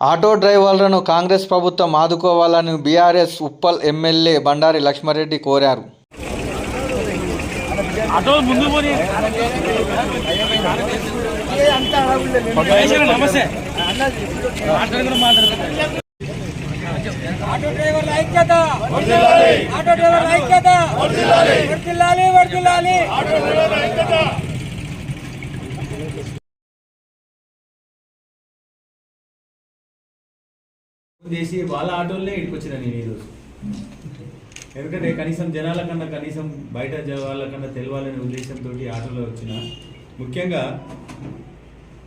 Auto డ్రైవర్లను Congress ప్రభుత్వం ఆదుకోవాలని BRS Uppal MLA Bandari Lakshma Reddy కోరారు. ఆటో డ్రైవర్ల ఐక్యత, ఆటో డ్రైవర్ల ఐక్యత, వర్ధిల్లాలి వర్ధిల్లాలి ఆటో డ్రైవర్ల ఐక్యత. చేసి వాళ్ళ ఆటోలనే ఇటుకొచ్చిన నేను ఈరోజు. ఎందుకంటే కనీసం జనాల కన్నా, కనీసం బయట వాళ్ళకన్నా తెలవాలనే ఉద్దేశంతో ఆటోలో వచ్చిన. ముఖ్యంగా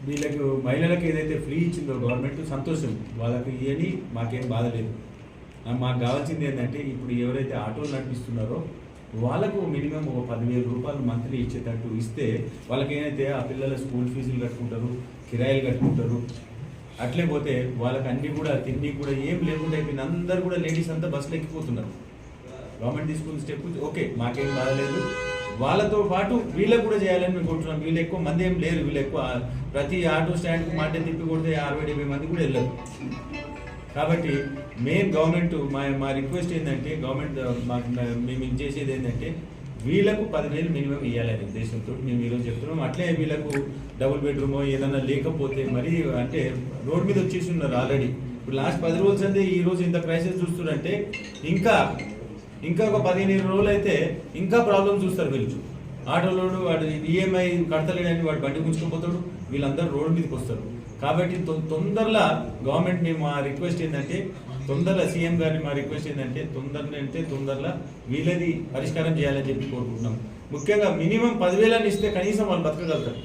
వీళ్ళకు మహిళలకు ఏదైతే ఫ్రీ ఇచ్చిందో గవర్నమెంట్, సంతోషం వాళ్ళకి ఇవని మాకేం బాధ లేదు. మాకు కావాల్సింది ఏంటంటే ఇప్పుడు ఎవరైతే ఆటోలు నడిపిస్తున్నారో వాళ్ళకు మినిమం ఒక 10,000 రూపాయలు మంత్లీ ఇచ్చేటట్టు ఇస్తే వాళ్ళకి ఏదైతే ఆ పిల్లల స్కూల్ ఫీజులు కట్టుకుంటారు, కిరాయిలు కట్టుకుంటారు. అట్లే పోతే వాళ్ళకి అన్ని కూడా తిండి కూడా ఏం లేకుండా అయిపోయింది. అందరు కూడా లేడీస్ అంతా బస్సులు ఎక్కిపోతున్నారు. గవర్నమెంట్ తీసుకున్న స్టెప్ ఓకే, మాకేం బాధలేదు. వాళ్ళతో పాటు వీళ్ళకు కూడా చేయాలని మేము కొంటున్నాం. వీళ్ళు ఎక్కువ మంది ఏం లేరు. వీళ్ళు ఎక్కువ ప్రతి ఆటో స్టాండ్కి మాట తిప్పి కొడితే 60-70 మంది కూడా వెళ్ళరు. కాబట్టి మెయిన్ గవర్నమెంట్ మా రిక్వెస్ట్ ఏంటంటే, గవర్నమెంట్ మేము చేసేది ఏంటంటే వీళ్ళకు 10,000 మినిమం ఇవ్వాలనే ఉద్దేశంతో మేము ఈరోజు చెప్తున్నాం. అట్లే వీళ్ళకు డబుల్ బెడ్రూమ్ ఏదన్నా లేకపోతే మరీ అంటే రోడ్ మీద వచ్చేసి ఉన్నారు ఆల్రెడీ. ఇప్పుడు లాస్ట్ 10 రోజులు అంటే ఈ రోజు ఇంత క్రైసిస్ చూస్తున్నారంటే ఇంకా ఒక 15 రోజులు అయితే ఇంకా ప్రాబ్లమ్ చూస్తారు వీళ్ళు. ఆటోలోడు వాడు ఈఎంఐ కడతలేడని వాడు బండి గుంజుకుపోతాడు, వీళ్ళందరూ రోడ్డు మీదకి వస్తారు. కాబట్టి తొందరలో గవర్నమెంట్ మేము మా రిక్వెస్ట్ ఏంటంటే, తొందరలో సీఎం గారిని మా రిక్వెస్ట్ ఏంటంటే తొందరలో వీళ్ళది పరిష్కారం చేయాలని చెప్పి కోరుకుంటున్నాం. ముఖ్యంగా మినిమం 10,000 ఇస్తే కనీసం వాళ్ళు బతకగలుగుతారు.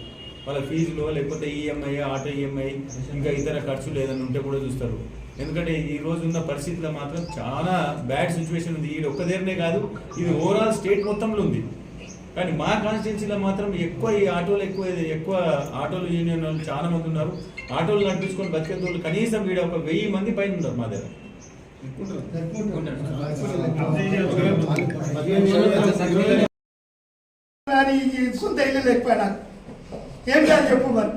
వాళ్ళ ఫీజులో లేకపోతే ఈఎంఐ, ఆటో ఈఎంఐ, ఇంకా ఇతర ఖర్చులు ఏదైనా ఉంటే కూడా చూస్తారు. ఎందుకంటే ఈ రోజు ఉన్న పరిస్థితిలో మాత్రం చాలా బ్యాడ్ సిచ్యువేషన్ ఉంది. ఈ ఒక్కదేరనే కాదు, ఇది ఓవరాల్ స్టేట్ మొత్తంలో ఉంది. కానీ మా కాన్స్టిట్యున్సీలో మాత్రం ఎక్కువ ఈ ఆటోలు ఎక్కువ ఆటోలు యూనియన్ వాళ్ళు చాలా మంది ఉన్నారు. ఆటోలు నడిపించుకొని బతికే వాళ్ళు కనీసం వీడ ఒక 1000 మంది పైన ఉన్నారు మా దగ్గర. సొంత ఇల్లు లేకపోయినా ఏం కాదు చెప్పు. మరి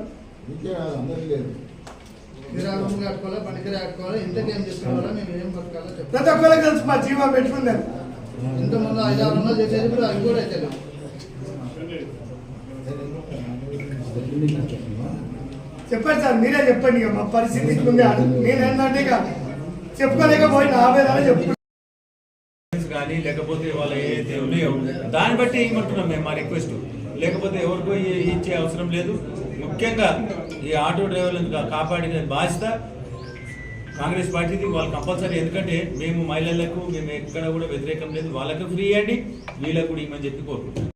కట్టుకోవాలి, పనికిరా కట్టుకోవాలి, ఇంతకేం చేసుకోవాలా, మేము ఏం బతకాలో చెప్పు. ప్రతి ఒక్కరికి తెలుసు మా జీవా పెట్టుకున్నారు. ఇంతకుముందు 5-6 వందలు చేసేది ఇప్పుడు అది కూడా అయితే చెప్పండి సార్, మీరే చెప్పండి. ఇక మా పరిస్థితి ఇట్లుంది. నేనేంటంటే ఇక చెప్పుకోలేకపోయిన ఆవేదన చెప్పు కానీ లేకపోతే వాళ్ళు ఏదైతే ఉన్నాయో దాన్ని బట్టి ఏమంటున్నాం మేము మా రిక్వెస్ట్. లేకపోతే ఎవరికో ఇచ్చే అవసరం లేదు. ముఖ్యంగా ఈ ఆటో డ్రైవర్లను కాపాడిన బాధ్యత కాంగ్రెస్ పార్టీది. వాళ్ళు కంపల్సరీ, ఎందుకంటే మేము మహిళలకు మేము ఎక్కడ కూడా వ్యతిరేకం లేదు. వాళ్ళకు ఫ్రీ అండి, వీళ్ళకు కూడా ఇవ్వమని చెప్పి కోరుకుంటున్నాం.